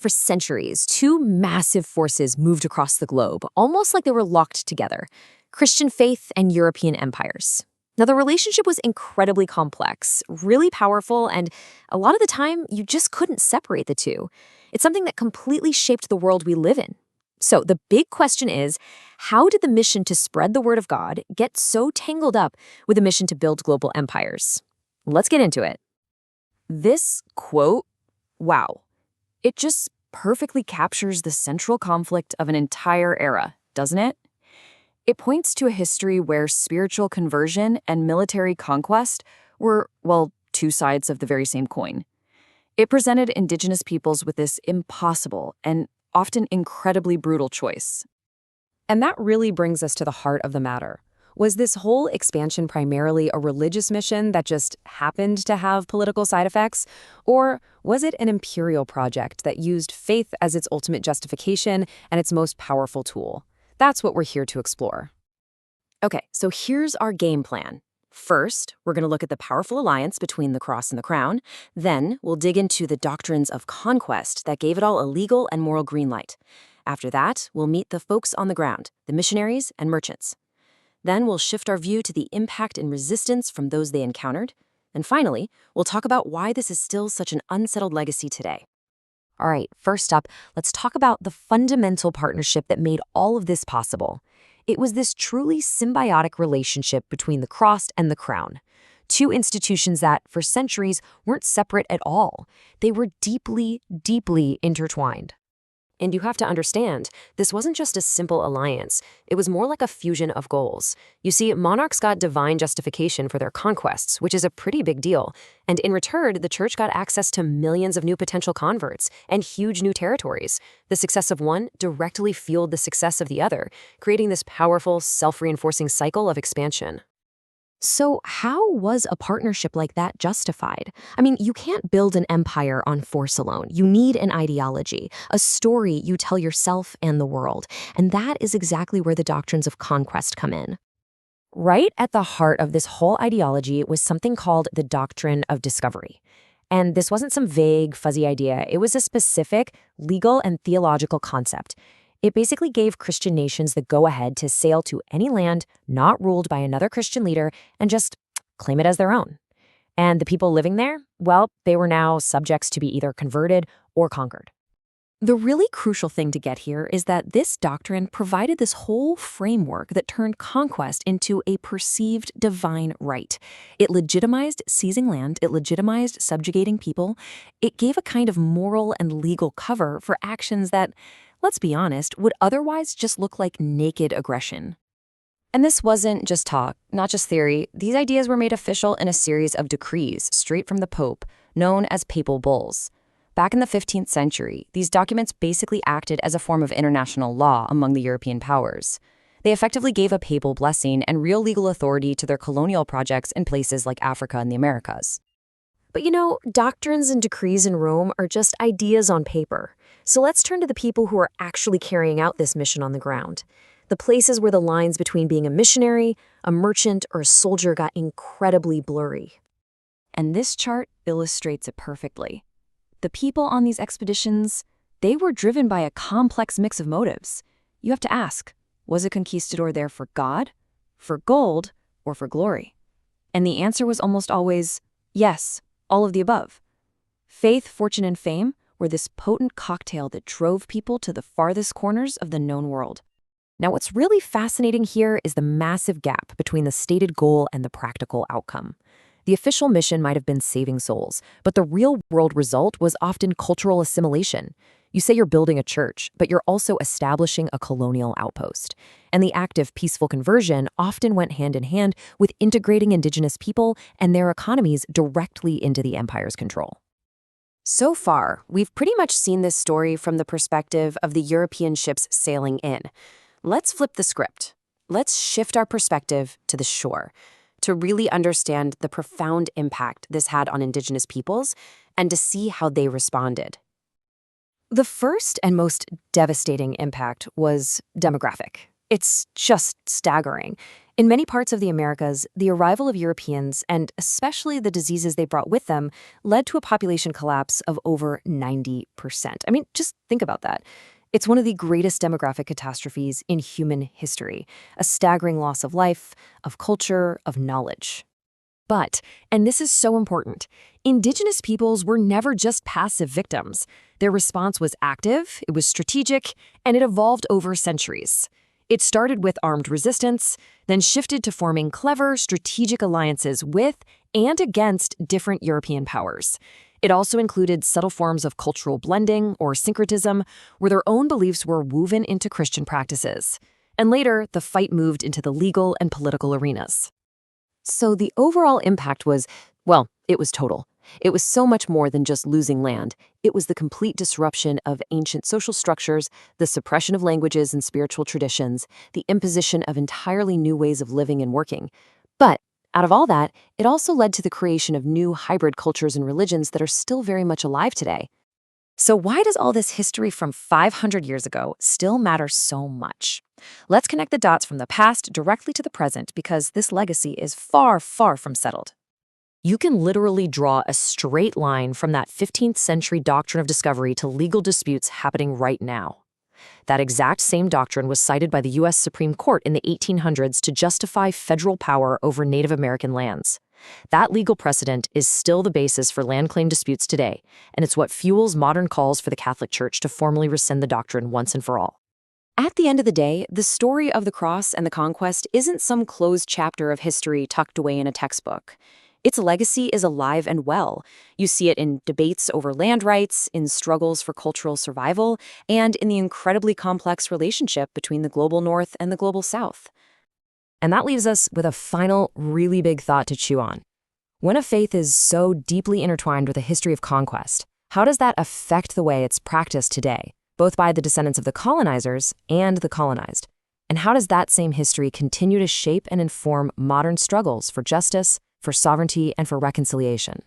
For centuries, two massive forces moved across the globe, almost like they were locked together: Christian faith and European empires. Now, the relationship was incredibly complex, really powerful, and a lot of the time, you just couldn't separate the two. It's something that completely shaped the world we live in. So the big question is, how did the mission to spread the word of God get so tangled up with the mission to build global empires? Let's get into it. This quote, wow, it just perfectly captures the central conflict of an entire era, doesn't it? It points to a history where spiritual conversion and military conquest were, well, two sides of the very same coin. It presented indigenous peoples with this impossible and often incredibly brutal choice. And that really brings us to the heart of the matter. Was this whole expansion primarily a religious mission that just happened to have political side effects? Or was it an imperial project that used faith as its ultimate justification and its most powerful tool? That's what we're here to explore. Okay, so here's our game plan. First, we're going to look at the powerful alliance between the cross and the crown. Then, we'll dig into the doctrines of conquest that gave it all a legal and moral green light. After that, we'll meet the folks on the ground, the missionaries and merchants. Then we'll shift our view to the impact and resistance from those they encountered. And finally, we'll talk about why this is still such an unsettled legacy today. All right, first up, let's talk about the fundamental partnership that made all of this possible. It was this truly symbiotic relationship between the cross and the crown. Two institutions that, for centuries, weren't separate at all. They were deeply, deeply intertwined. And you have to understand, this wasn't just a simple alliance. It was more like a fusion of goals. You see, monarchs got divine justification for their conquests, which is a pretty big deal. And in return, the church got access to millions of new potential converts and huge new territories. The success of one directly fueled the success of the other, creating this powerful, self-reinforcing cycle of expansion. So how was a partnership like that justified? I mean, you can't build an empire on force alone. You need an ideology, a story you tell yourself and the world. And that is exactly where the doctrines of conquest come in. Right at the heart of this whole ideology was something called the doctrine of discovery. And this wasn't some vague, fuzzy idea. It was a specific legal and theological concept. It basically gave Christian nations the go-ahead to sail to any land not ruled by another Christian leader and just claim it as their own. And the people living there, well, they were now subjects to be either converted or conquered. The really crucial thing to get here is that this doctrine provided this whole framework that turned conquest into a perceived divine right. It legitimized seizing land, it legitimized subjugating people, it gave a kind of moral and legal cover for actions that, let's be honest, would otherwise just look like naked aggression. And this wasn't just talk, not just theory. These ideas were made official in a series of decrees straight from the Pope, known as papal bulls. Back in the 15th century, these documents basically acted as a form of international law among the European powers. They effectively gave a papal blessing and real legal authority to their colonial projects in places like Africa and the Americas. But you know, doctrines and decrees in Rome are just ideas on paper. So let's turn to the people who are actually carrying out this mission on the ground. The places where the lines between being a missionary, a merchant, or a soldier got incredibly blurry. And this chart illustrates it perfectly. The people on these expeditions, they were driven by a complex mix of motives. You have to ask, was a conquistador there for God, for gold, or for glory? And the answer was almost always, yes, all of the above. Faith, fortune, and fame were this potent cocktail that drove people to the farthest corners of the known world. Now, what's really fascinating here is the massive gap between the stated goal and the practical outcome. The official mission might have been saving souls, but the real-world result was often cultural assimilation. You say you're building a church, but you're also establishing a colonial outpost. And the act of peaceful conversion often went hand in hand with integrating indigenous people and their economies directly into the empire's control. So far, we've pretty much seen this story from the perspective of the European ships sailing in. Let's flip the script. Let's shift our perspective to the shore to really understand the profound impact this had on indigenous peoples and to see how they responded. The first and most devastating impact was demographic. It's just staggering. In many parts of the Americas, the arrival of Europeans, and especially the diseases they brought with them, led to a population collapse of over 90%. I mean, just think about that. It's one of the greatest demographic catastrophes in human history, a staggering loss of life, of culture, of knowledge. But, and this is so important, indigenous peoples were never just passive victims. Their response was active, it was strategic, and it evolved over centuries. It started with armed resistance, then shifted to forming clever, strategic alliances with and against different European powers. It also included subtle forms of cultural blending or syncretism, where their own beliefs were woven into Christian practices. And later, the fight moved into the legal and political arenas. So the overall impact was, well, it was total. It was so much more than just losing land. It was the complete disruption of ancient social structures, the suppression of languages and spiritual traditions, the imposition of entirely new ways of living and working. But out of all that, it also led to the creation of new hybrid cultures and religions that are still very much alive today. So why does all this history from 500 years ago still matter so much? Let's connect the dots from the past directly to the present because this legacy is far, far from settled. You can literally draw a straight line from that 15th century doctrine of discovery to legal disputes happening right now. That exact same doctrine was cited by the U.S. Supreme Court in the 1800s to justify federal power over Native American lands. That legal precedent is still the basis for land claim disputes today, and it's what fuels modern calls for the Catholic Church to formally rescind the doctrine once and for all. At the end of the day, the story of the cross and the conquest isn't some closed chapter of history tucked away in a textbook. Its legacy is alive and well. You see it in debates over land rights, in struggles for cultural survival, and in the incredibly complex relationship between the global North and the global South. And that leaves us with a final, really big thought to chew on. When a faith is so deeply intertwined with a history of conquest, how does that affect the way it's practiced today, both by the descendants of the colonizers and the colonized? And how does that same history continue to shape and inform modern struggles for justice, for sovereignty, and for reconciliation?